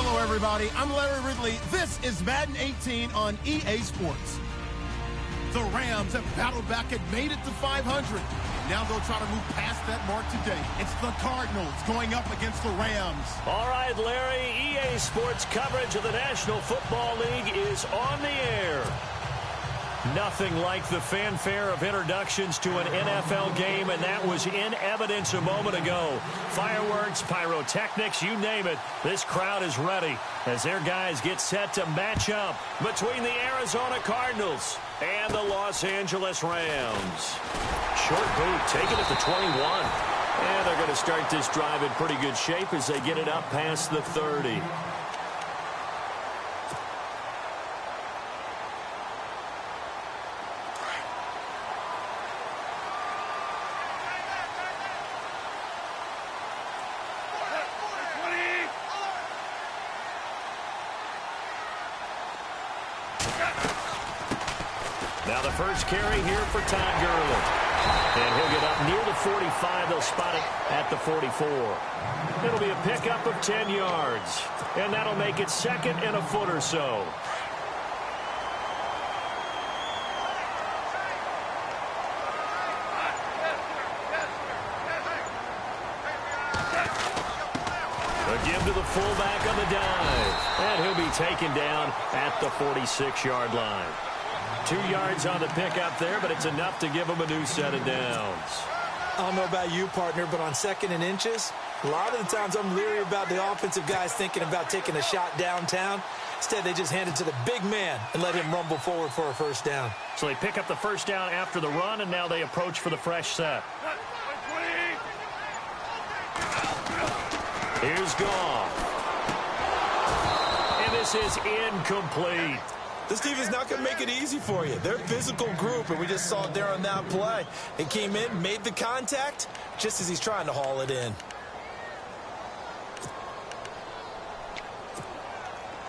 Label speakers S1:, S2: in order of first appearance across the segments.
S1: Hello, everybody. I'm Larry Ridley. This is Madden 18 on EA Sports. The Rams have battled back and made it to 500. Now they'll try to move past that mark today. It's the Cardinals going up against the Rams.
S2: All right, Larry, EA Sports coverage of the National Football League is on the air. Nothing like the fanfare of introductions to an NFL game, and that was in evidence a moment ago. Fireworks, pyrotechnics, you name it. This crowd is ready as their guys get set to match up between the Arizona Cardinals and the Los Angeles Rams. Short boot taken at the 21. And they're going to start this drive in pretty good shape as they get it up past the 30. Now the first carry here for Todd Gurley. And he'll get up near the 45. They'll spot it at the 44. It'll be a pickup of 10 yards. And that'll make it second and a foot or so. A give to the fullback on the dive. And he'll be taken down at the 46-yard line. 2 yards on the pickup there, but it's enough to give them a new set of downs.
S3: I don't know about you, partner, but on 2nd and inches, a lot of the times I'm leery about the offensive guys thinking about taking a shot downtown. Instead, they just hand it to the big man and let him rumble forward for a first down.
S2: So they pick up the first down after the run, and now they approach for the fresh set. Here's Gotw. And this is incomplete.
S4: This team is not going to make it easy for you. They're a physical group, and we just saw it there on that play. He came in, made the contact, just as he's trying to haul it in.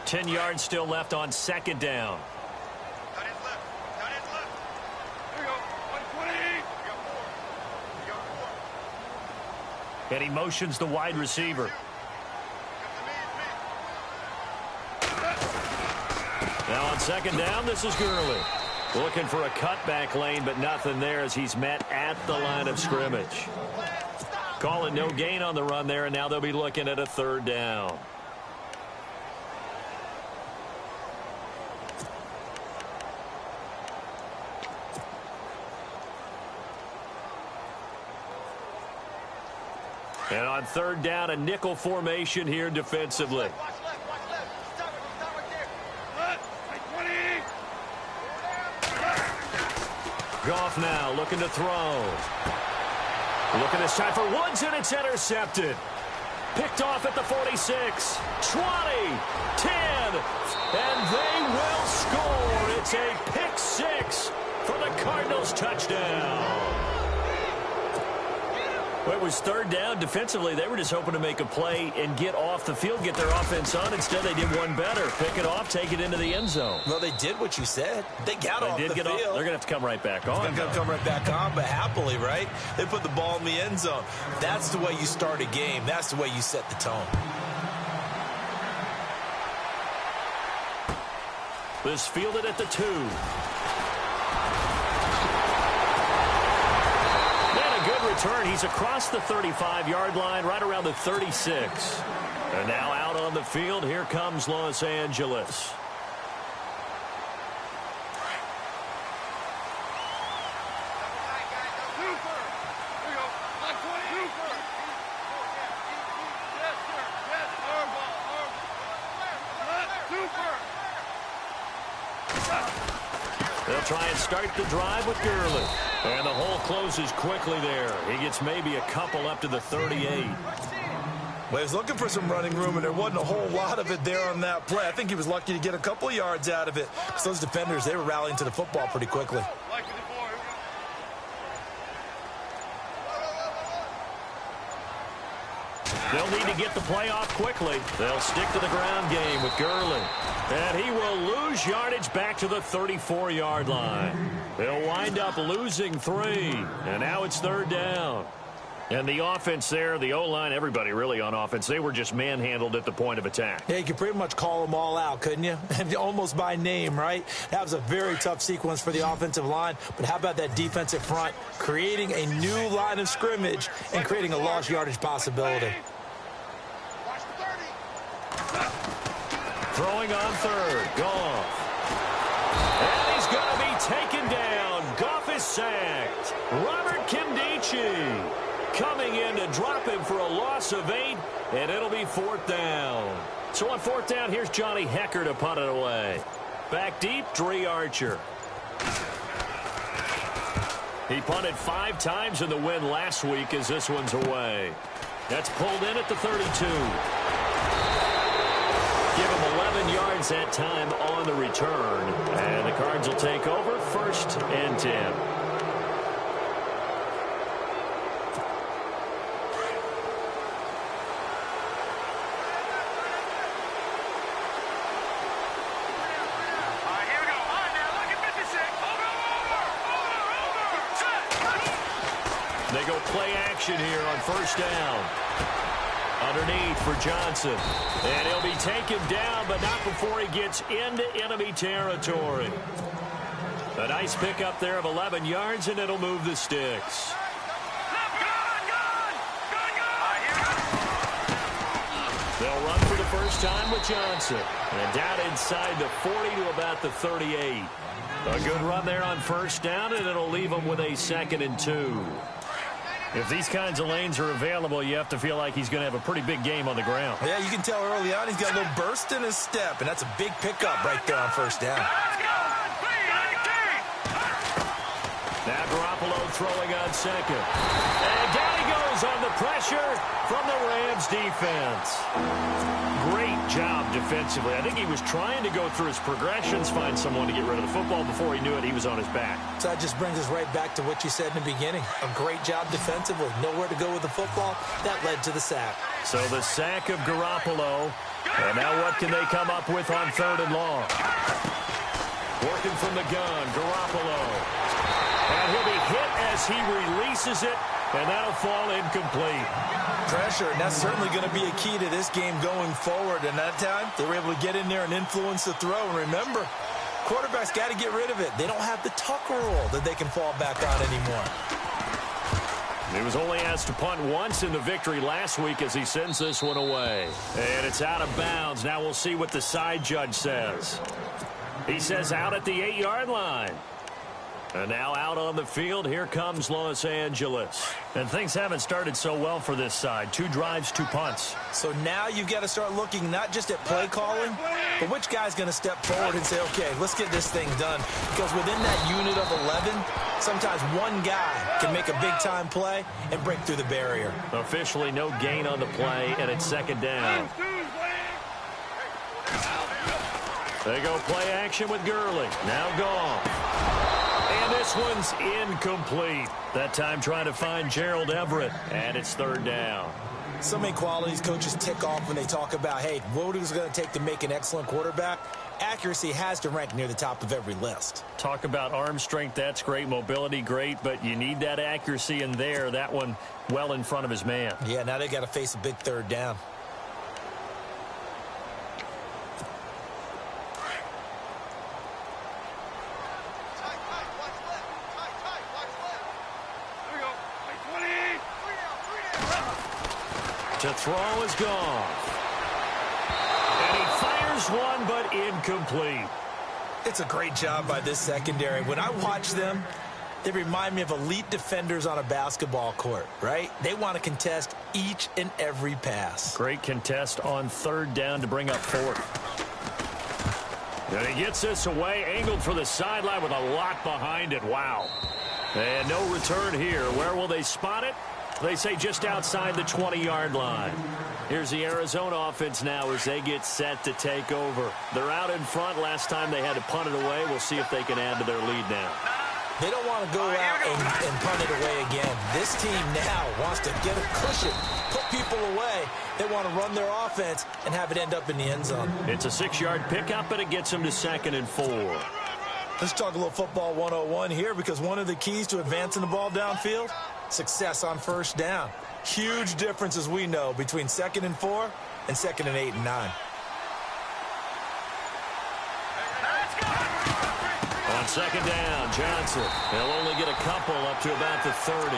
S2: 10 yards still left on 2nd down. And he motions the wide receiver. Now on 2nd down, this is Gurley. Looking for a cutback lane, but nothing there as he's met at the line of scrimmage. Call it no gain on the run there, and now they'll be looking at a 3rd down. And on 3rd down, a nickel formation here defensively. Gotw now looking to throw. Looking this time for Woods, and it's intercepted. Picked off at the 46, 20, 10, and they will score. It's a pick 6 for the Cardinals touchdown. Well, it was 3rd down. Defensively, they were just hoping to make a play and get off the field, get their offense on. Instead, they did one better. Pick it off, take it into the end zone.
S4: Well, they did what you said. They got off the field.
S2: They're going to have to come right back on.
S4: They're going to come right back on, but happily, right? They put the ball in the end zone. That's the way you start a game. That's the way you set the tone.
S2: This fielded at the 2. Good return. He's across the 35-yard line, right around the 36. And now out on the field, here comes Los Angeles. They'll try and start the drive with Gurley. And the hole closes quickly there. He gets maybe a couple up to the 38.
S4: Well, he was looking for some running room, and there wasn't a whole lot of it there on that play. I think he was lucky to get a couple of yards out of it. Because those defenders, they were rallying to the football pretty quickly.
S2: They'll need to get the play off quickly. They'll stick to the ground game with Gurley. And he will lose yardage back to the 34-yard line. They'll wind up losing 3. And now it's 3rd down. And the offense there, the O-line, everybody really on offense, they were just manhandled at the point of attack.
S3: Yeah, you could pretty much call them all out, couldn't you? Almost by name, right? That was a very tough sequence for the offensive line. But how about that defensive front, creating a new line of scrimmage and creating a lost yardage possibility.
S2: Throwing on third, Goff. And he's going to be taken down. Goff is sacked. Robert Kimdichie coming in to drop him for a loss of 8, and it'll be 4th down. So on 4th down, here's Johnny Hecker to punt it away. Back deep, Dre Archer. He punted 5 times in the win last week as this one's away. That's pulled in at the 32. Give him 11 yards that time on the return. And the Cards will take over 1st and 10. They go play action here on 1st down. Underneath for Johnson. And he'll be taken down, but not before he gets into enemy territory. A nice pickup there of 11 yards, and it'll move the sticks. They'll run for the first time with Johnson. And down inside the 40 to about the 38. A good run there on 1st down, and it'll leave them with a 2nd and 2. If these kinds of lanes are available, you have to feel like he's going to have a pretty big game on the ground.
S4: Yeah, you can tell early on he's got a little burst in his step, and that's a big pickup right there on 1st down.
S2: Now Garoppolo throwing on 2nd. And down he goes on the pressure from the Rams defense. Great job defensively. I think he was trying to go through his progressions, find someone to get rid of the football. Before he knew it, he was on his back.
S3: So that just brings us right back to what you said in the beginning. A great job defensively. Nowhere to go with the football. That led to the sack.
S2: So the sack of Garoppolo. And now what can they come up with on 3rd and long? Working from the gun, Garoppolo. And he'll be hit as he releases it, and that'll fall incomplete.
S4: Pressure, and that's certainly going to be a key to this game going forward. And that time, they were able to get in there and influence the throw. And remember, quarterbacks got to get rid of it. They don't have the Tucker rule that they can fall back on anymore.
S2: He was only asked to punt once in the victory last week as he sends this one away. And it's out of bounds. Now we'll see what the side judge says. He says out at the 8-yard line. And now out on the field, here comes Los Angeles. And things haven't started so well for this side. 2 drives, 2 punts.
S3: So now you've got to start looking not just at play calling, but which guy's going to step forward and say, okay, let's get this thing done. Because within that unit of 11, sometimes one guy can make a big-time play and break through the barrier.
S2: Officially no gain on the play, and it's 2nd down. They go play action with Gurley. Now gone. And this one's incomplete. That time trying to find Gerald Everett. And it's 3rd down.
S3: So many qualities coaches tick off when they talk about, hey, what is it going to take to make an excellent quarterback? Accuracy has to rank near the top of every list.
S2: Talk about arm strength, that's great. Mobility, great. But you need that accuracy in there. That one well in front of his man.
S3: Yeah, now they got to face a big 3rd down.
S2: To throw is gone. And he fires one, but incomplete.
S3: It's a great job by this secondary. When I watch them, they remind me of elite defenders on a basketball court, right? They want to contest each and every pass.
S2: Great contest on 3rd down to bring up 4th. And he gets this away, angled for the sideline with a lot behind it. Wow. And no return here. Where will they spot it? They say just outside the 20-yard line. Here's the Arizona offense now as they get set to take over. They're out in front. Last time they had to punt it away. We'll see if they can add to their lead now.
S3: They don't want to go out and punt it away again. This team now wants to get a cushion, put people away. They want to run their offense and have it end up in the end zone.
S2: It's a 6-yard pickup, but it gets them to 2nd and 4.
S4: Let's talk a little football 101 here, because one of the keys to advancing the ball downfield
S3: success on first down. Huge difference, as we know, between 2nd and 4 and 2nd and 8 and 9.
S2: On 2nd down, Johnson. They'll only get a couple up to about the 30.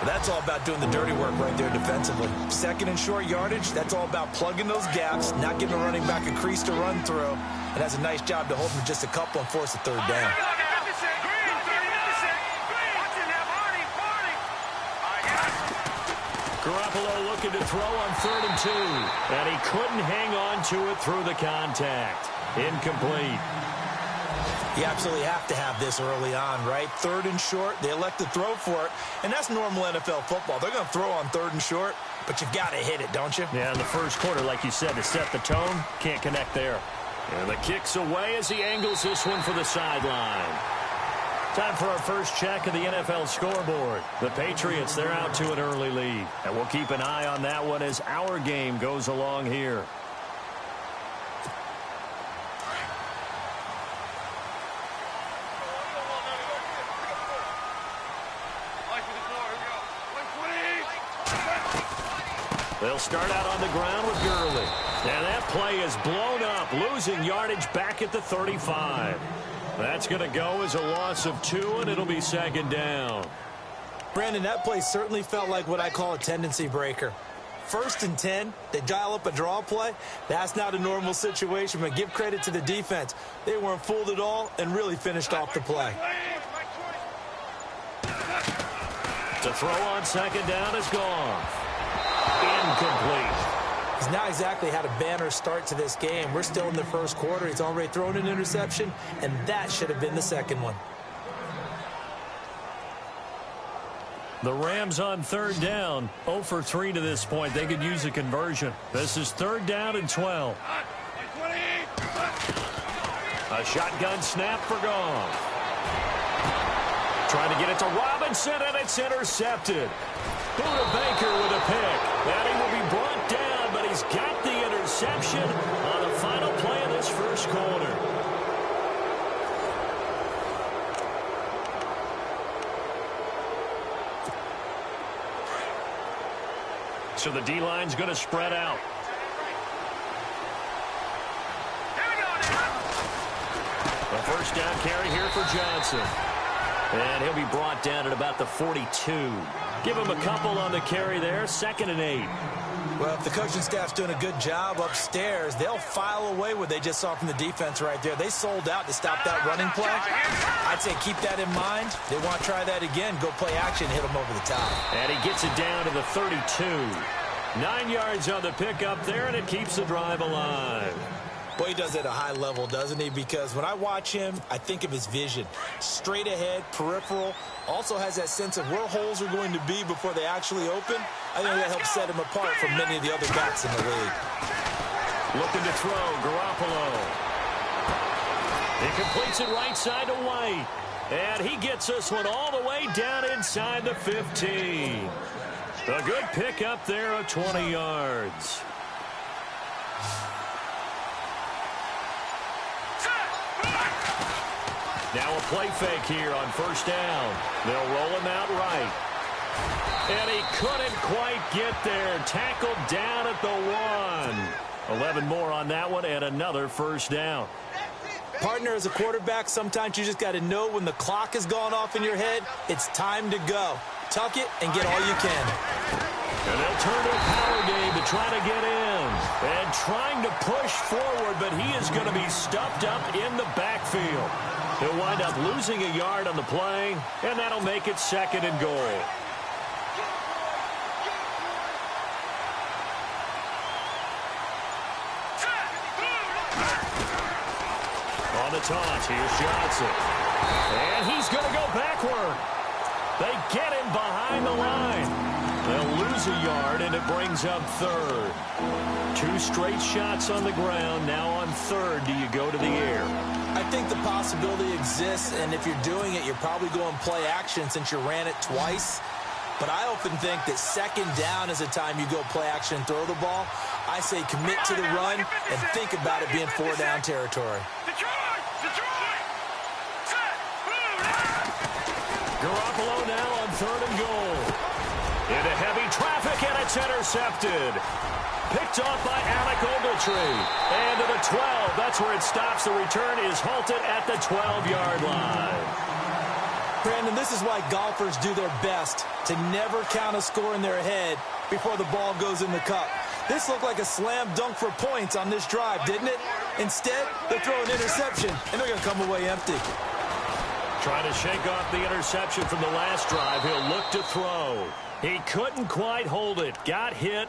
S3: That's all about doing the dirty work right there defensively. 2nd and short yardage, that's all about plugging those gaps, not giving a running back a crease to run through, and has a nice job to hold them just a couple and force a 3rd down.
S2: Garoppolo looking to throw on 3rd and 2, and he couldn't hang on to it through the contact. Incomplete.
S3: You absolutely have to have this early on, right? 3rd and short, they elect to throw for it, and that's normal NFL football. They're going to throw on 3rd and short, but you've got to hit it, don't you?
S2: Yeah, in the first quarter, like you said, to set the tone, can't connect there. And the kick's away as he angles this one for the sideline. Time for our first check of the NFL scoreboard. The Patriots, they're out to an early lead, and we'll keep an eye on that one as our game goes along here. They'll start out on the ground with Gurley. And that play is blown up, losing yardage back at the 35. That's going to go as a loss of 2, and it'll be 2nd down.
S3: Brandon, that play certainly felt like what I call a tendency breaker. 1st and 10, they dial up a draw play. That's not a normal situation, but give credit to the defense. They weren't fooled at all and really finished off the play.
S2: The throw on 2nd down is gone. Incomplete.
S3: He's not exactly had a banner start to this game. We're still in the first quarter. He's already thrown an interception, and that should have been the 2nd one.
S2: The Rams on 3rd down, 0 for 3 to this point. They could use a conversion. This is 3rd down and 12. A shotgun snap for Gotw. Trying to get it to Robinson, and it's intercepted. Buda Baker with a pick. And he will be brought down, but he's got the interception on the final play of this first quarter. So the D-line's going to spread out. A 1st down carry here for Johnson. And he'll be brought down at about the 42. Give him a couple on the carry there. 2nd and 8.
S3: Well, if the coaching staff's doing a good job upstairs, they'll file away what they just saw from the defense right there. They sold out to stop that running play. I'd say keep that in mind. They want to try that again. Go play action, hit them over the top.
S2: And he gets it down to the 32. 9 yards on the pickup there, and it keeps the drive alive.
S3: Well, he does it at a high level, doesn't he? Because when I watch him, I think of his vision. Straight ahead, peripheral. Also has that sense of where holes are going to be before they actually open. I think that helps set him apart from many of the other backs in the league.
S2: Looking to throw, Garoppolo. He completes it right side to White. And he gets this one all the way down inside the 15. A good pickup there of 20 yards. Now a play fake here on 1st down. They'll roll him out right. And he couldn't quite get there. Tackled down at the 1. 11 more on that one and another 1st down.
S3: Partner, as a quarterback, sometimes you just got to know when the clock has gone off in your head, it's time to go. Tuck it and get all you can.
S2: And they'll turn to a power game to try to get in. And trying to push forward, but he is going to be stuffed up in the backfield. He'll wind up losing a yard on the play, and that'll make it 2nd and goal. On the toss, here's Johnson. And he's going to go backward. They get him behind the line. They'll lose a yard, and it brings up 3rd. 2 straight shots on the ground. Now on 3rd, do you go to the air?
S3: I think the possibility exists, and if you're doing it, you're probably going play action since you ran it twice. But I often think that 2nd down is the time you go play action and throw the ball. I say commit to the run and think about it being 4-down territory.
S2: Garoppolo now on third and goal. Into heavy traffic, and it's intercepted. Picked off by Alec Ogletree. And to the 12. That's where it stops. The return is halted at the 12-yard line.
S3: Brandon, this is why golfers do their best to never count a score in their head before the ball goes in the cup. This looked like a slam dunk for points on this drive, didn't it? Instead, they throw an interception, and they're going to come away empty.
S2: Trying to shake off the interception from the last drive. He'll look to throw. He couldn't quite hold it. Got hit.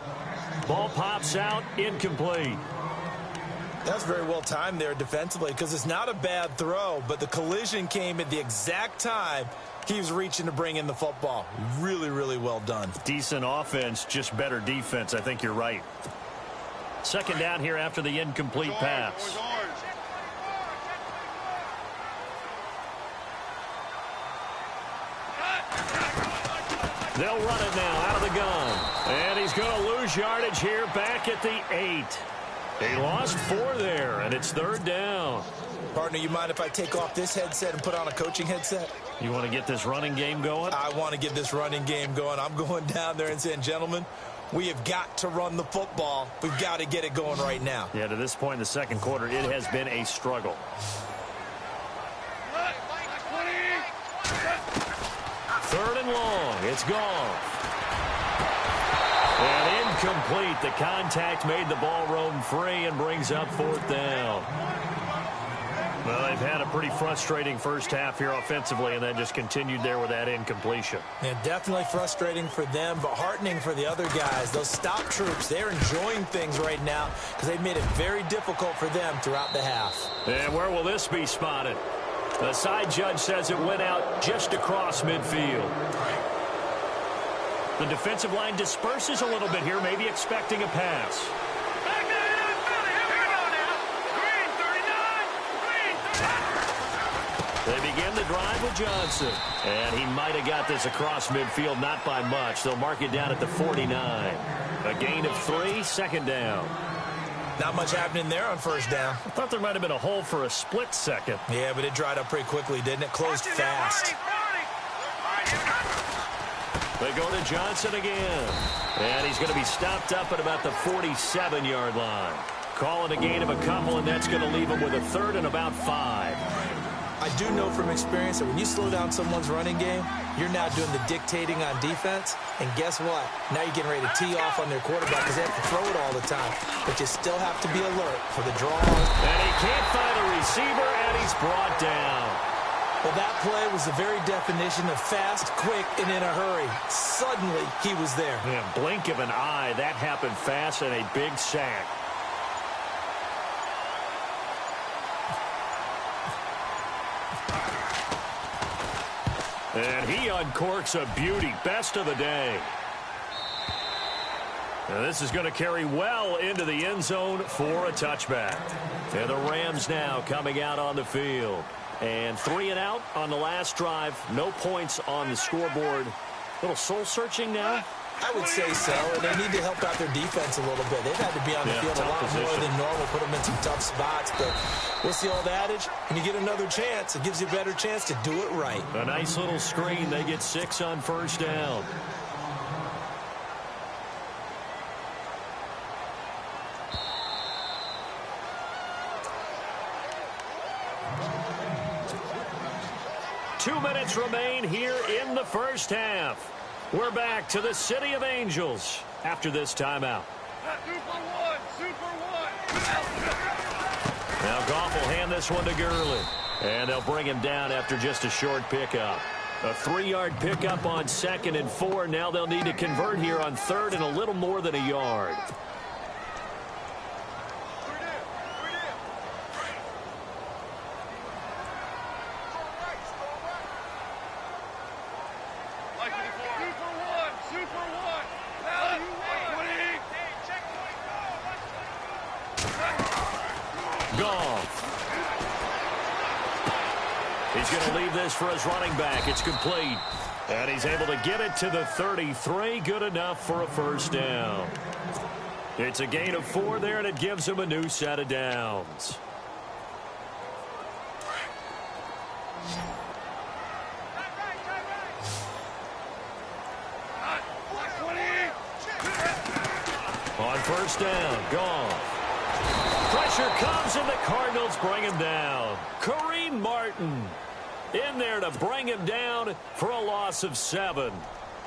S2: Ball pops out. Incomplete.
S4: That's very well timed there defensively because it's not a bad throw, but the collision came at the exact time he was reaching to bring in the football. Really, really well done.
S2: Decent offense, just better defense. I think you're right. Second down here after the incomplete pass. They'll run it now out of the gun. And he's going to lose yardage here back at the 8. He lost 4 there, and it's third down.
S4: Partner, you mind if I take off this headset and put on a coaching headset?
S2: You want to get this running game going?
S4: I want to get this running game going. I'm going down there and saying, gentlemen, we have got to run the football. We've got to get it going right now.
S2: Yeah, to this point in the second quarter, it has been a struggle. Third and long. It's gone. And incomplete. The contact made the ball roam free and brings up fourth down. Well, they've had a pretty frustrating first half here offensively, and that just continued there with that incompletion.
S3: Yeah, definitely frustrating for them, but heartening for the other guys. Those stop troops, they're enjoying things right now because they've made it very difficult for them throughout the half.
S2: And where will this be spotted? The side judge says it went out just across midfield. The defensive line disperses a little bit here, maybe expecting a pass. They begin the drive with Johnson. And he might have got this across midfield, not by much. They'll mark it down at the 49. A gain of 3, second down.
S4: Not much happening there on first down.
S2: I thought there might have been a hole for a split second.
S4: Yeah, but it dried up pretty quickly, didn't it? Closed fast.
S2: They go to Johnson again. And he's going to be stopped up at about the 47-yard line. Calling a gain of a couple, and that's going to leave him with a third and about 5.
S3: I do know from experience that when you slow down someone's running game, you're now doing the dictating on defense. And guess what? Now you're getting ready to tee off on their quarterback because they have to throw it all the time. But you still have to be alert for the draw.
S2: And he can't find a receiver, and he's brought down.
S3: Well, that play was the very definition of fast, quick, and in a hurry. Suddenly, he was there.
S2: Yeah, blink of an eye. That happened fast and a big sack. And he uncorks a beauty. Best of the day. Now this is going to carry well into the end zone for a touchback. And the Rams now coming out on the field. And 3 and out on the last drive. No points on the scoreboard. A little soul-searching now.
S3: I would say so, and they need to help out their defense a little bit. They've had to be on the field a lot more than normal, put them in some tough spots. But what's the old adage? When you get another chance, it gives you a better chance to do it right.
S2: A nice little screen. They get 6 on first down. Two minutes remain here in the first half. We're back to the City of Angels after this timeout. Now Gotw will hand this one to Gurley. And they'll bring him down after just a short pickup. A 3-yard pickup on 2nd and 4. Now they'll need to convert here on 3rd and a little more than a yard. He's going to leave this for his running back. It's complete. And he's able to get it to the 33. Good enough for a first down. It's a gain of 4 there, and it gives him a new set of downs. first down. Gone. Pressure comes, and the Cardinals bring him down. Kareem Martin in there to bring him down for a loss of 7.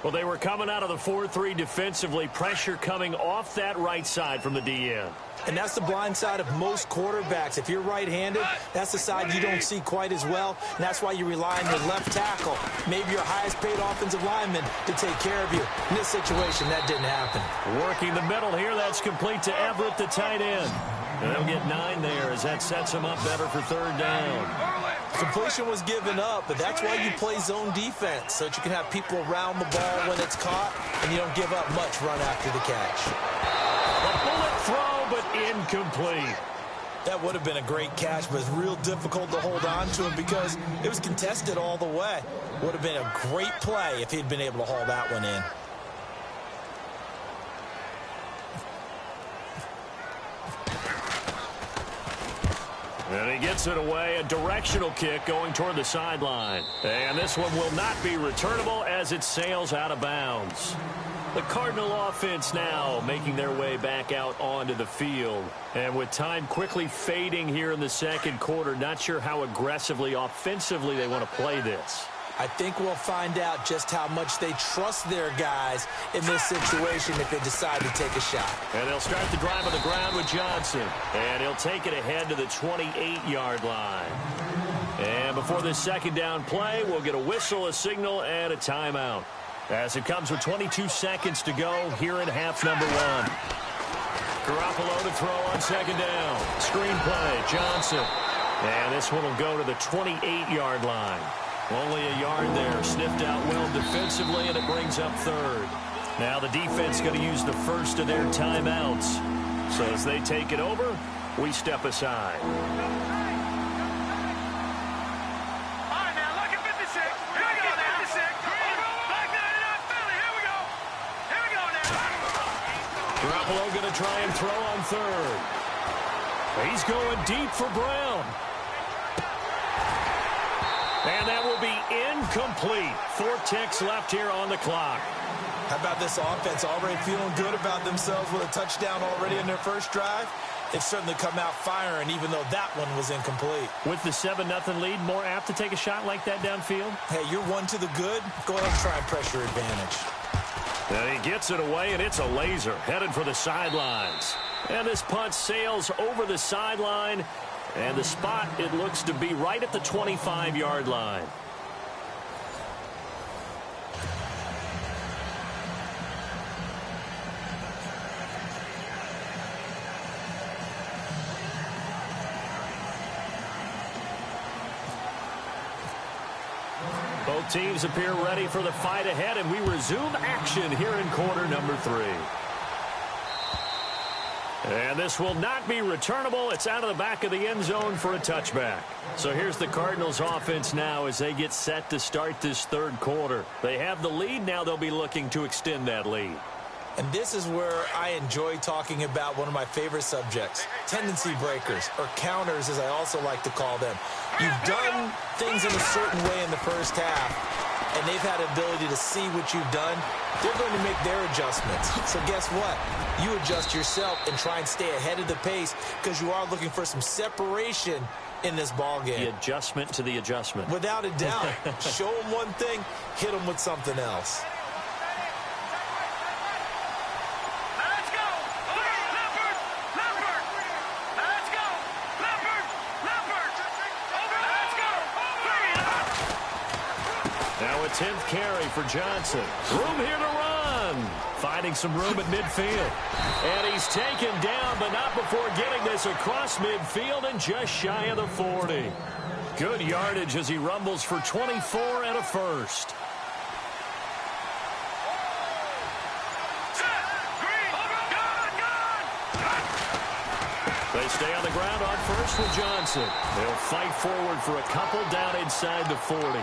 S2: Well, they were coming out of the 4-3 defensively. Pressure coming off that right side from the DN.
S3: And that's the blind side of most quarterbacks. If you're right-handed, that's the side you don't see quite as well. And that's why you rely on your left tackle, maybe your highest-paid offensive lineman, to take care of you. In this situation, that didn't happen.
S2: Working the middle here. That's complete to Everett, the tight end. And they'll get 9 there as that sets them up better for third down.
S3: Completion was given up, but that's why you play zone defense, so that you can have people around the ball when it's caught, and you don't give up much run after the catch.
S2: A bullet throw, but incomplete.
S4: That would have been a great catch, but it's real difficult to hold on to him because it was contested all the way. Would have been a great play if he'd been able to haul that one in.
S2: And he gets it away, a directional kick going toward the sideline. And this one will not be returnable as it sails out of bounds. The Cardinal offense now making their way back out onto the field. And with time quickly fading here in the second quarter, not sure how aggressively, offensively they want to play this.
S3: I think we'll find out just how much they trust their guys in this situation if they decide to take a shot.
S2: And they'll start the drive on the ground with Johnson. And he'll take it ahead to the 28-yard line. And before this second down play, we'll get a whistle, a signal, and a timeout. As it comes with 22 seconds to go here in half number 1. Garoppolo to throw on second down. Screen play, Johnson. And this one will go to the 28-yard line. Only a yard there, sniffed out well defensively, and it brings up third. Now the defense going to use the first of their timeouts. So as they take it over, we step aside.
S5: All right, now look at 56. Here we go now. 56. Back 99, Philly. Here we go. Here we go now.
S2: Garoppolo going to try and throw on third. He's going deep for Brown. And that will be incomplete. 4 ticks left here on the clock.
S4: How about this offense already feeling good about themselves with a touchdown already in their first drive? They've certainly come out firing, even though that one was incomplete.
S2: With the 7-0 lead, more apt to take a shot like that downfield?
S4: Hey, you're 1 to the good. Go ahead and try and pressure advantage.
S2: And he gets it away, and it's a laser headed for the sidelines. And this punt sails over the sideline. And the spot, it looks to be right at the 25-yard line. Both teams appear ready for the fight ahead, and we resume action here in quarter number 3. And this will not be returnable. It's out of the back of the end zone for a touchback. So here's the Cardinals offense now as they get set to start this third quarter. They have the lead. Now they'll be looking to extend that lead.
S3: And this is where I enjoy talking about one of my favorite subjects, tendency breakers, or counters as I also like to call them. You've done things in a certain way in the first half, and they've had the ability to see what you've done. They're going to make their adjustments. So guess what? You adjust yourself and try and stay ahead of the pace because you are looking for some separation in this ball game.
S2: The adjustment to the adjustment.
S3: Without a doubt. Show them one thing, hit them with something else.
S2: Now a 10th carry for Johnson. Room here to run. Finding some room at midfield. And he's taken down, but not before getting this across midfield and just shy of the 40. Good yardage as he rumbles for 24 and a first. They stay on the ground on first with Johnson. They'll fight forward for a couple down inside the 40.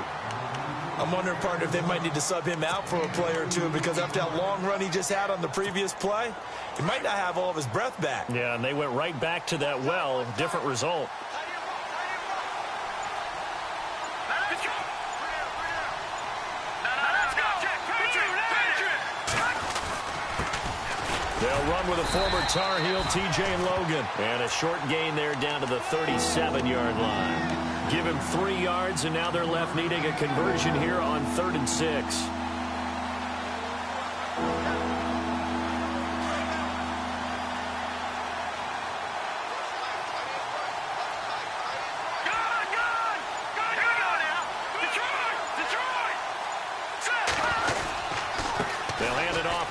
S4: I'm wondering, partner, if they might need to sub him out for a play or two because after that long run he just had on the previous play, he might not have all of his breath back.
S2: Yeah, and they went right back to that well. Different result. They'll run with a former Tar Heel, TJ Logan. And a short gain there down to the 37-yard line. Give him 3 yards, and now they're left needing a conversion here on 3rd and 6.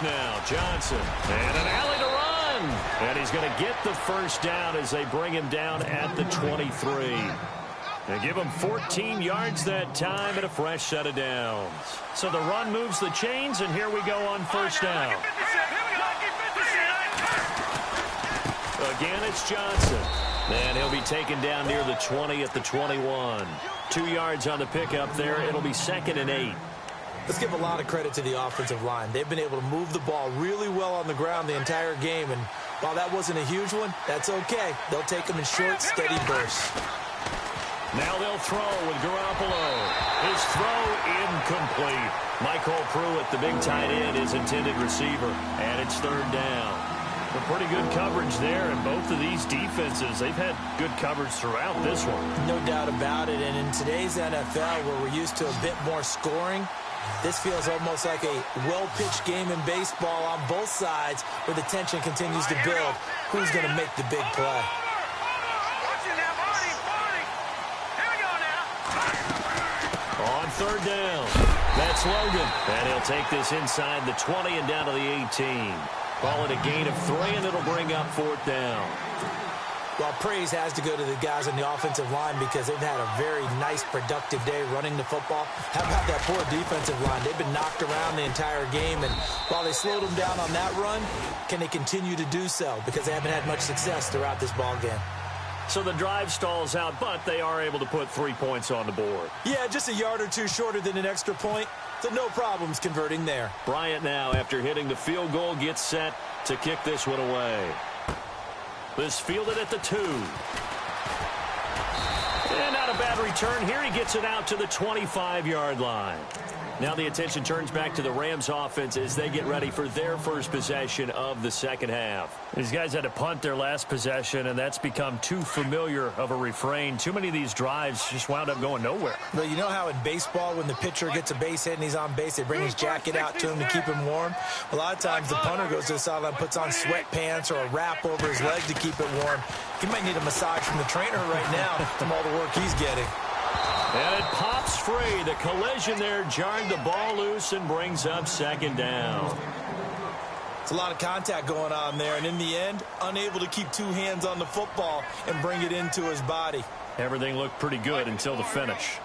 S2: Now Johnson, and an alley to run, and he's going to get the first down as they bring him down at the 23. They give him 14 yards that time and a fresh set of downs. So the run moves the chains, and here we go on first down. Again, it's Johnson, and he'll be taken down near the 20 at the 21. 2 yards on the pickup there. It'll be 2nd and 8.
S3: Let's give a lot of credit to the offensive line. They've been able to move the ball really well on the ground the entire game, and while that wasn't a huge one, that's okay. They'll take them in short, steady bursts.
S2: Now they'll throw with Garoppolo. His throw incomplete. Michael Pruitt, the big tight end, is intended receiver, and it's 3rd down. A pretty good coverage there, and both of these defenses, they've had good coverage throughout this one. No doubt about it, and in today's NFL, where we're used to a bit more scoring, this feels almost like a well-pitched game in baseball on both sides where the tension continues to build. Who's going to make the big play? On 3rd down, that's Logan. And he'll take this inside the 20 and down to the 18. Call it a gain of 3, and it'll bring up 4th down. Well, praise has to go to the guys on the offensive line because they've had a very nice, productive day running the football. How about that poor defensive line? They've been knocked around the entire game, and while they slowed them down on that run, can they continue to do so? Because they haven't had much success throughout this ball game. So the drive stalls out, but they are able to put 3 points on the board. Yeah, just a yard or two shorter than an extra point, so no problems converting there. Bryant now, after hitting the field goal, gets set to kick this one away. This fielded at the 2. And not a bad return here. He gets it out to the 25-yard line. Now the attention turns back to the Rams offense as they get ready for their first possession of the second half. These guys had to punt their last possession, and that's become too familiar of a refrain. Too many of these drives just wound up going nowhere. Well, you know how in baseball when the pitcher gets a base hit and he's on base, they bring his jacket out to him to keep him warm? A lot of times the punter goes to the sideline, puts on sweatpants or a wrap over his leg to keep it warm. He might need a massage from the trainer right now from all the work he's getting. And it pops free. The collision there jarred the ball loose and brings up 2nd down. It's a lot of contact going on there, and in the end, unable to keep 2 hands on the football and bring it into his body. Everything looked pretty good until the finish.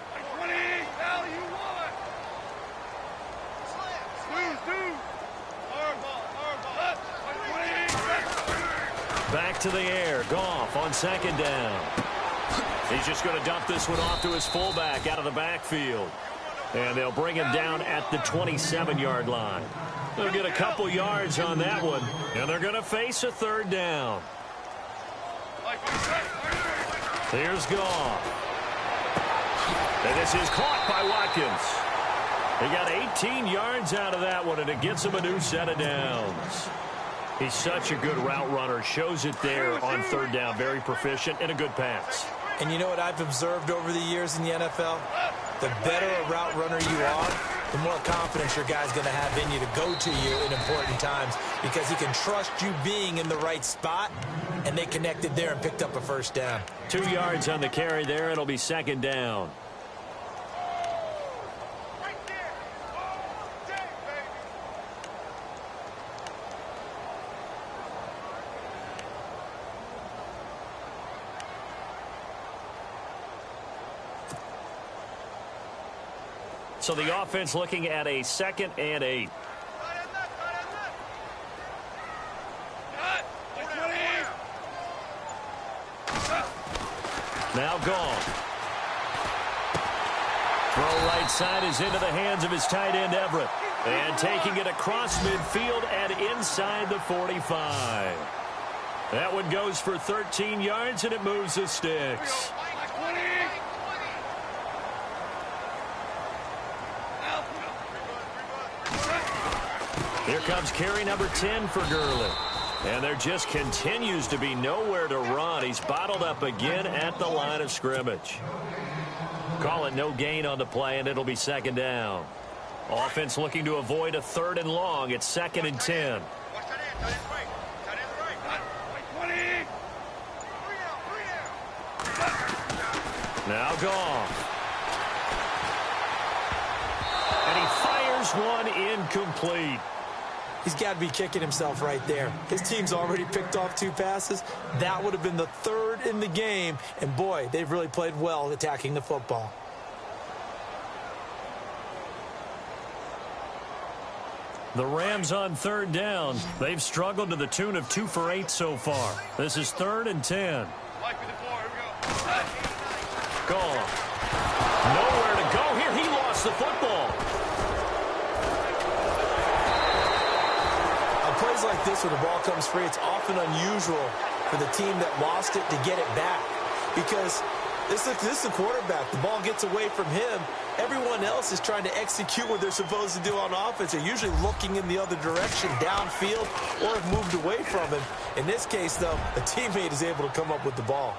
S2: Back to the air. Goff on 2nd down. He's just going to dump this one off to his fullback out of the backfield. And they'll bring him down at the 27-yard line. They'll get a couple yards on that one. And they're going to face a 3rd down. Here's Goff. And this is caught by Watkins. He got 18 yards out of that one, and it gets him a new set of downs. He's such a good route runner. Shows it there on 3rd down. Very proficient and a good pass. And you know what I've observed over the years in the NFL? The better a route runner you are, the more confidence your guy's going to have in you to go to you in important times because he can trust you being in the right spot, and they connected there and picked up a 1st down. 2 yards on the carry there. It'll be 2nd down. So the offense looking at a 2nd and 8. Now Goff. Throw right side is into the hands of his tight end Everett. And taking it across midfield and inside the 45. That one goes for 13 yards and it moves the sticks. Here comes carry number 10 for Gurley. And there just continues to be nowhere to run. He's bottled up again at the line of scrimmage. Call it no gain on the play, and it'll be second down. Offense looking to avoid a 3rd and long. It's 2nd and 10. Now Gotw. And he fires one incomplete.
S3: He's got to be kicking himself right there. His team's already picked off 2 passes. That would have been the 3rd in the game. And, boy, they've really played well attacking the football.
S2: The Rams on 3rd down. They've struggled to the tune of 2 for 8 so far. This is 3rd and 10. Gotw. Nowhere to go here. He lost the football.
S3: Plays like this when the ball comes free, it's often unusual for the team that lost it to get it back. Because this is the quarterback. The ball gets away from him. Everyone else is trying to execute what they're supposed to do on offense. They're usually looking in the other direction, downfield, or have moved away from him. In this case, though, a teammate is able to come up with the ball.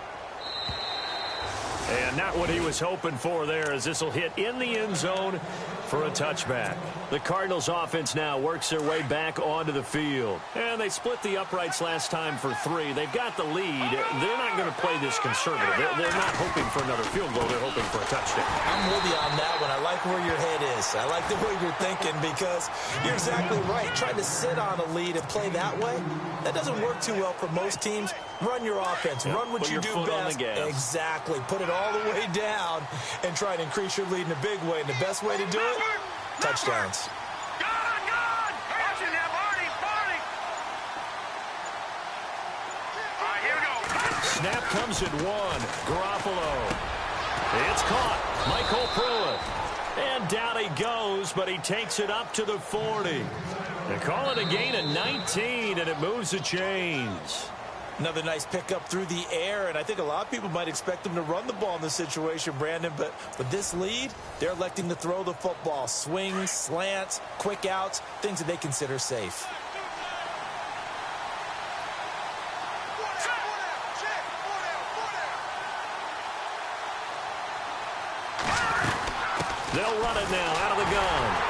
S2: And not what he was hoping for there, as this will hit in the end zone for a touchback. The Cardinals offense now works their way back onto the field. And they split the uprights last time for 3. They've got the lead. They're not going to play this conservative. They're not hoping for another field goal. They're hoping for a touchdown.
S3: I'm with you on that one. I like where your head is. I like the way you're thinking, because you're exactly right. Trying to sit on a lead and play that way, that doesn't work too well for most teams. Run your offense. Run what you do best. Exactly. Put it all the way down and try to increase your lead in a big way. And the best way to do it, touchdowns.
S2: Snap comes at 1. Garoppolo. It's caught. Michael Pruitt. And down he goes, but he takes it up to the 40. They call it a gain of 19, and it moves the chains.
S3: Another nice pickup through the air, and I think a lot of people might expect them to run the ball in this situation, Brandon, but with this lead, they're electing to throw the football. Swings, slants, quick outs, things that they consider safe.
S2: They'll run it now out of the gun.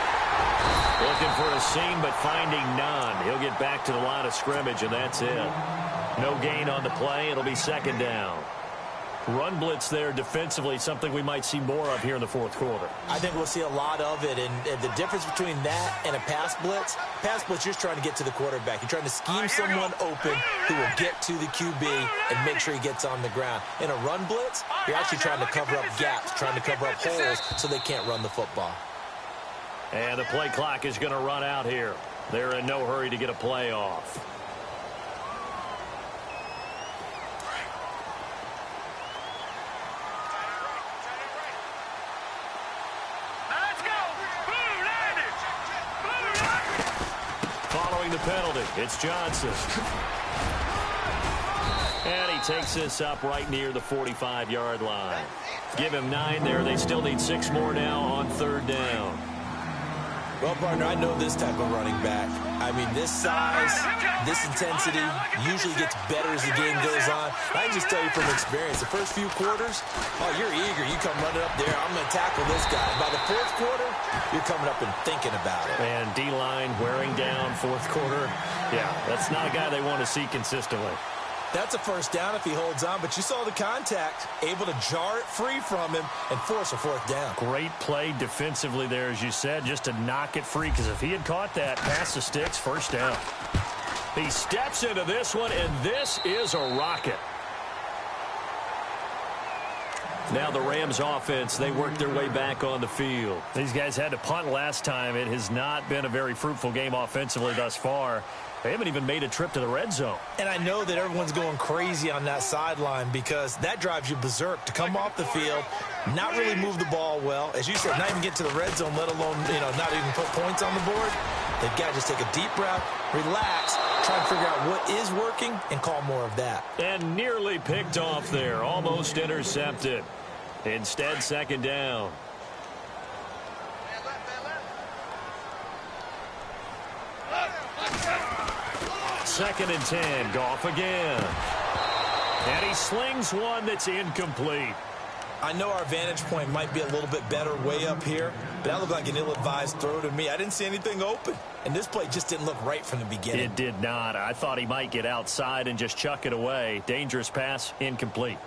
S2: Looking for a seam, but finding none. He'll get back to the line of scrimmage, and that's it. No gain on the play. It'll be second down. Run blitz there defensively, something we might see more of here in the 4th quarter.
S3: I think we'll see a lot of it, and the difference between that and a pass blitz, you're just trying to get to the quarterback. You're trying to scheme someone open who will get to the QB and make sure he gets on the ground. In a run blitz, you're actually trying to cover up gaps, trying to cover up holes so they can't run the football.
S2: And the play clock is going to run out here. They're in no hurry to get a play off. Following the penalty, it's Johnson. And he takes this up right near the 45-yard line. Give him 9 there. They still need 6 more now on 3rd down.
S3: Well, partner, I know this type of running back. I mean, this size, this intensity usually gets better as the game goes on. I can just tell you from experience, the first few quarters, you're eager. You come running up there, I'm going to tackle this guy. By the 4th quarter, you're coming up and thinking about it.
S2: And D-line wearing down 4th quarter. Yeah, that's not a guy they want to see consistently.
S3: That's a first down if he holds on, but you saw the contact, able to jar it free from him and force a 4th down.
S2: Great play defensively there, as you said, just to knock it free, because if he had caught that, pass the sticks, first down. He steps into this one, and this is a rocket. Now the Rams offense, they work their way back on the field. These guys had to punt last time. It has not been a very fruitful game offensively thus far. They haven't even made a trip to the red zone.
S3: And I know that everyone's going crazy on that sideline, because that drives you berserk to come off the field, not really move the ball well. As you said, not even get to the red zone, let alone, not even put points on the board. They've got to just take a deep breath, relax, try and figure out what is working, and call more of that.
S2: And nearly picked off there, almost intercepted. Instead, second down. 2nd and 10. Goff again. And he slings one that's incomplete.
S4: I know our vantage point might be a little bit better way up here, but that looked like an ill-advised throw to me. I didn't see anything open, and this play just didn't look right from the beginning.
S2: It did not. I thought he might get outside and just chuck it away. Dangerous pass, incomplete.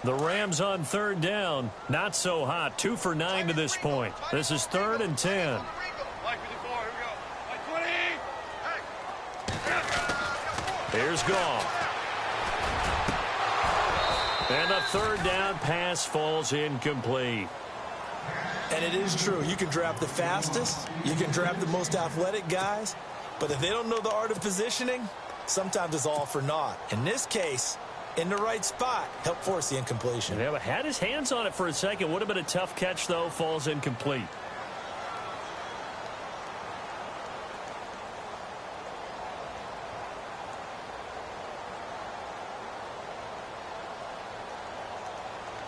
S2: The Rams on 3rd down. Not so hot. 2 for 9 to this point. This is 3rd and 10. Here's Goff. And the 3rd down pass falls incomplete.
S4: And it is true. You can draft the fastest. You can draft the most athletic guys. But if they don't know the art of positioning, sometimes it's all for naught. In this case, in the right spot, helped force the incompletion.
S2: Yeah, but had his hands on it for a second. Would have been a tough catch, though. Falls incomplete.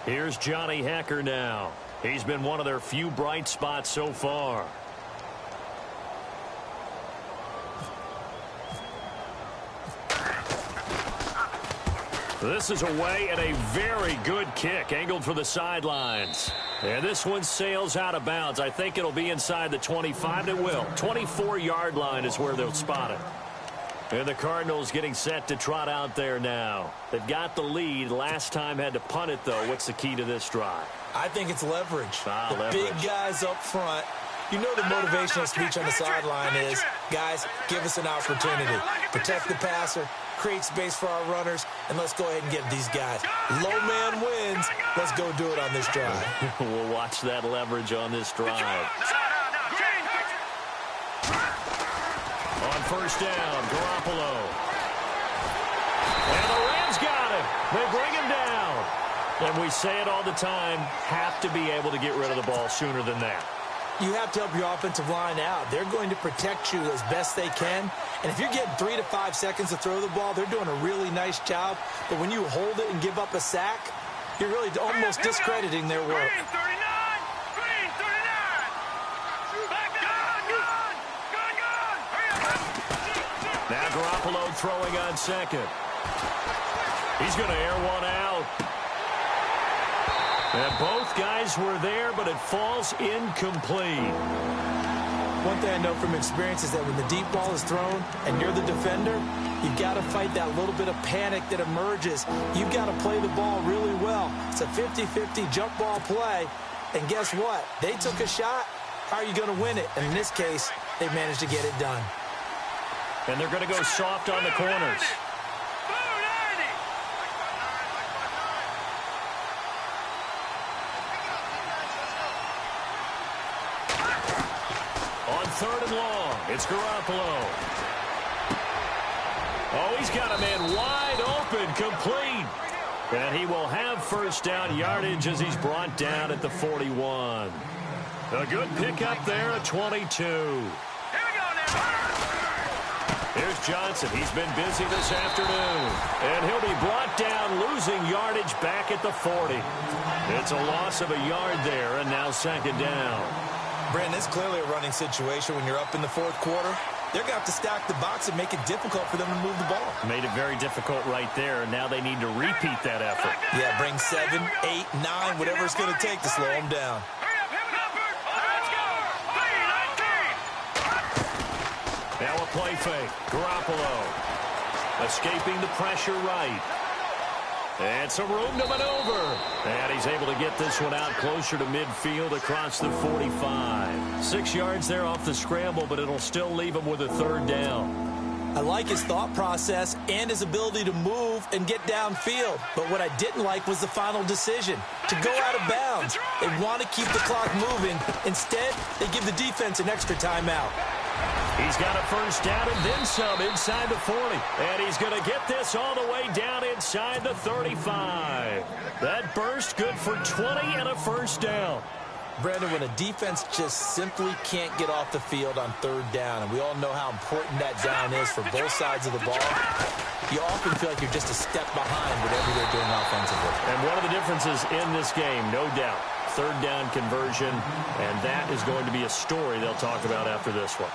S2: Here's Johnny Hekker now. He's been one of their few bright spots so far. This is away and a very good kick, angled for the sidelines. And this one sails out of bounds. I think it'll be inside the 25. It will. 24-yard line is where they'll spot it. And the Cardinals getting set to trot out there now. They've got the lead. Last time had to punt it, though. What's the key to this drive?
S4: I think it's leverage.
S2: Leverage.
S4: Big guys up front. You know the motivational speech on the sideline is, guys, give us an opportunity. Protect the passer, create space for our runners, and let's go ahead and get these guys. Low man wins. Let's go do it on this drive.
S2: We'll watch that leverage on this drive. On 1st down, Garoppolo. And the Rams got him. They bring him down. And we say it all the time, have to be able to get rid of the ball sooner than that.
S3: You have to help your offensive line out. They're going to protect you as best they can. And if you're getting 3 to 5 seconds to throw the ball, they're doing a really nice job. But when you hold it and give up a sack, you're really almost discrediting their work.
S2: Now Garoppolo throwing on 2nd. He's going to air one out. And both guys were there, but it falls incomplete.
S3: One thing I know from experience is that when the deep ball is thrown and you're the defender, you've got to fight that little bit of panic that emerges. You've got to play the ball really well. It's a 50-50 jump ball play. And guess what? They took a shot. How are you going to win it? And in this case, they managed to get it done.
S2: And they're going to go soft on the corners. On 3rd and long, it's Garoppolo. Oh, he's got a man wide open, complete. And he will have 1st down yardage as he's brought down at the 41. A good pickup there at 22. Here's Johnson. He's been busy this afternoon. And he'll be brought down, losing yardage back at the 40. It's a loss of a yard there, and now 2nd down.
S4: Brandon, it's clearly a running situation when you're up in the 4th quarter. They're going to have to stack the box and make it difficult for them to move the ball.
S2: Made it very difficult right there, and now they need to repeat that effort.
S4: Yeah, bring 7, 8, 9, whatever it's going to take to slow them down.
S2: Now a play fake. Garoppolo escaping the pressure right. And some room to maneuver. And he's able to get this one out closer to midfield across the 45. 6 yards there off the scramble, but it'll still leave him with a 3rd down.
S3: I like his thought process and his ability to move and get downfield. But what I didn't like was the final decision, to go out of bounds. They want to keep the clock moving. Instead, they give the defense an extra timeout.
S2: He's got a 1st down and then some inside the 40. And he's going to get this all the way down inside the 35. That burst good for 20 and a 1st down.
S3: Brandon, when a defense just simply can't get off the field on 3rd down, and we all know how important that down is for both sides of the ball, you often feel like you're just a step behind whatever they're doing offensively.
S2: And one of the differences in this game, no doubt, 3rd down conversion, and that is going to be a story they'll talk about after this one.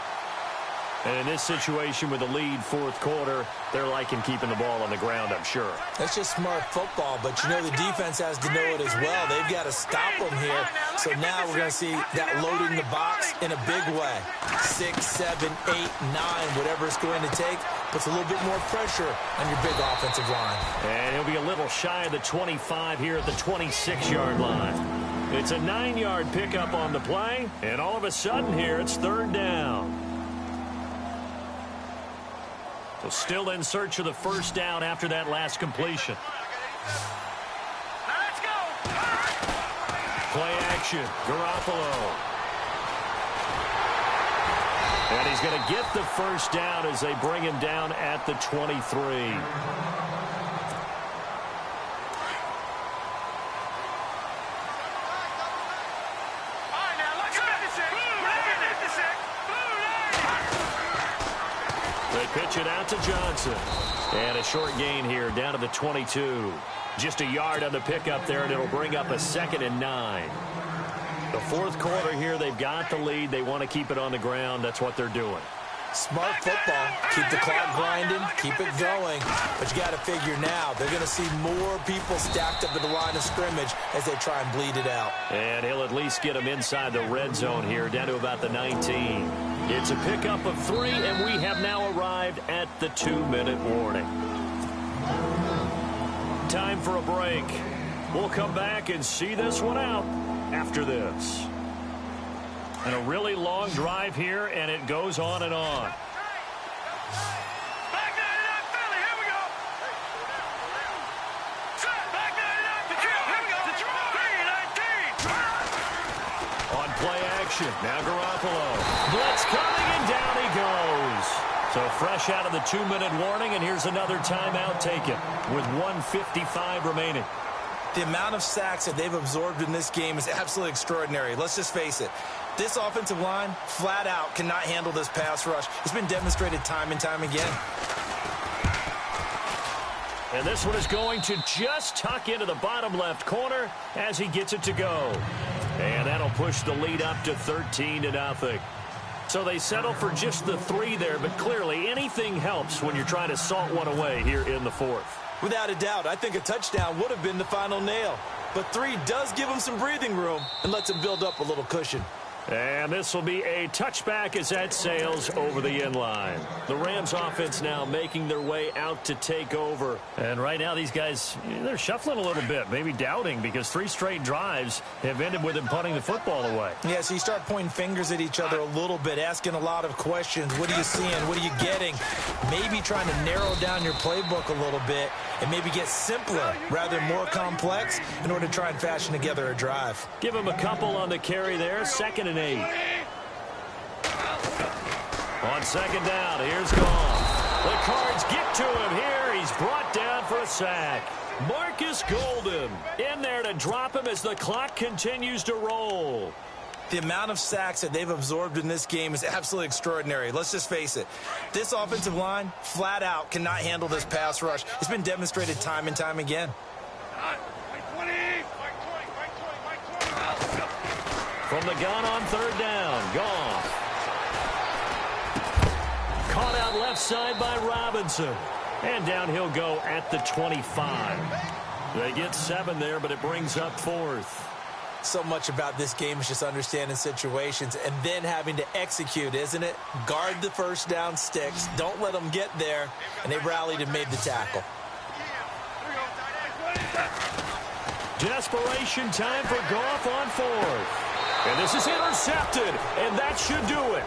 S2: And in this situation with the lead fourth quarter, they're liking keeping the ball on the ground, I'm sure.
S3: That's just smart football, but you know the defense has to know it as well. They've got to stop them here. So now we're going to see that loading the box in a big way. 6, 7, 8, 9, whatever it's going to take, puts a little bit more pressure on your big offensive line.
S2: And he'll be a little shy of the 25 here at the 26-yard line. It's a 9-yard pickup on the play, and all of a sudden here it's third down. So still in search of the first down after that last completion.
S5: Let's go.
S2: Play action. Garoppolo. And he's going to get the first down as they bring him down at the 23. Pitch it out to Johnson. And a short gain here down to the 22. Just a yard on the pickup there, and it'll bring up a 2nd and 9. The fourth quarter here, they've got the lead. They want to keep it on the ground. That's what they're doing.
S3: Smart football. Keep the clock grinding. Keep it going. But you got to figure now, they're going to see more people stacked up at the line of scrimmage as they try and bleed it out.
S2: And he'll at least get them inside the red zone here, down to about the 19. It's a pickup of 3, and we have now arrived at the 2-minute warning. Time for a break. We'll come back and see this one out after this. And a really long drive here, and it goes on and on.
S5: Back 99, Philly, here we go. Set, back 99, Detroit, here we go. Detroit, 3-19.
S2: On play action, now Garoppolo. Blitz coming, and down he goes. So fresh out of the 2-minute warning, and here's another timeout taken with 1:55 remaining.
S3: The amount of sacks that they've absorbed in this game is absolutely extraordinary. Let's just face it. This offensive line, flat out, cannot handle this pass rush. It's been demonstrated time and time again.
S2: And this one is going to just tuck into the bottom left corner as he gets it to go. And that'll push the lead up to 13-0. So they settle for just the 3 there, but clearly anything helps when you're trying to salt one away here in the fourth.
S3: Without a doubt, I think a touchdown would have been the final nail. But 3 does give them some breathing room and lets them build up a little cushion.
S2: And this will be a touchback as that sails over the end line. The Rams offense now making their way out to take over. And right now these guys, they're shuffling a little bit, maybe doubting, because 3 straight drives have ended with them punting the football away.
S3: Yeah, so you start pointing fingers at each other a little bit, asking a lot of questions. What are you seeing? What are you getting? Maybe trying to narrow down your playbook a little bit and maybe get simpler rather than more complex in order to try and fashion together a drive.
S2: Give him a couple on the carry there, 2nd and 8. On 2nd down, here's Goff. The Cards get to him here. He's brought down for a sack. Marcus Golden in there to drop him as the clock continues to roll.
S3: The amount of sacks that they've absorbed in this game is absolutely extraordinary. Let's just face it. This offensive line, flat out, cannot handle this pass rush. It's been demonstrated time and time again.
S2: From the gun on 3rd down, Goff. Caught out left side by Robinson. And down he'll go at the 25. They get 7 there, but it brings up 4th.
S3: So much about this game is just understanding situations and then having to execute, isn't it? Guard the first down sticks. Don't let them get there. And they rallied and made the tackle.
S2: Desperation time for Goff on 4th. And this is intercepted, and that should do it.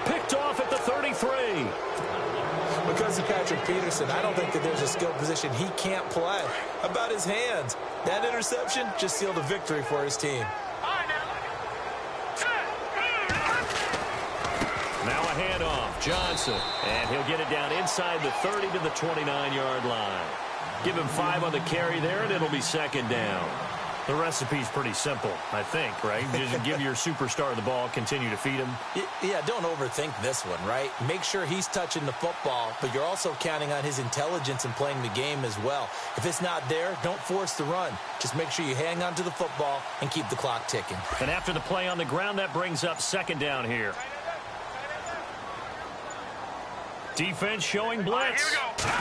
S2: Picked off at the 33.
S3: Because of Patrick Peterson, I don't think that there's a skill position he can't play. About his hands, that interception just sealed a victory for his team.
S2: Now a handoff, Johnson, and he'll get it down inside the 30 to the 29-yard line. Give him 5 on the carry there, and it'll be 2nd down. The recipe's pretty simple, I think, right? Just give your superstar the ball, continue to feed him.
S3: Yeah, don't overthink this one, right? Make sure he's touching the football, but you're also counting on his intelligence in playing the game as well. If it's not there, don't force the run. Just make sure you hang on to the football and keep the clock ticking.
S2: And after the play on the ground, that brings up 2nd down here. Defense showing blitz.
S5: Here we go.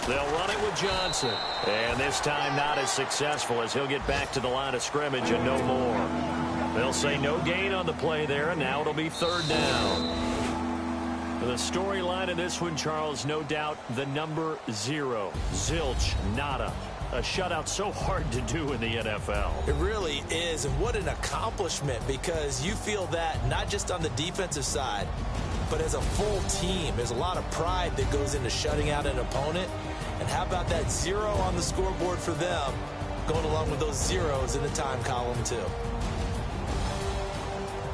S2: They'll run it with Johnson. And this time not as successful as he'll get back to the line of scrimmage and no more. They'll say no gain on the play there, and now it'll be third down. The storyline of this one, Charles, no doubt the number 0. Zilch, nada. A shutout so hard to do in the NFL.
S3: It really is, and what an accomplishment, because you feel that not just on the defensive side, but as a full team. There's a lot of pride that goes into shutting out an opponent. And how about that 0 on the scoreboard for them, going along with those zeros in the time column too.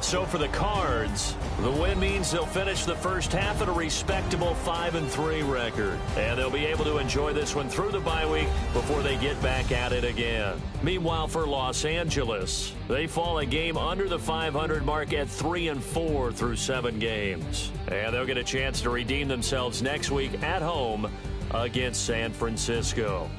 S2: So for the Cards, the win means they'll finish the first half at a respectable 5-3 record. And they'll be able to enjoy this one through the bye week before they get back at it again. Meanwhile, for Los Angeles, they fall a game under the 500 mark at 3-4 through 7 games. And they'll get a chance to redeem themselves next week at home against San Francisco.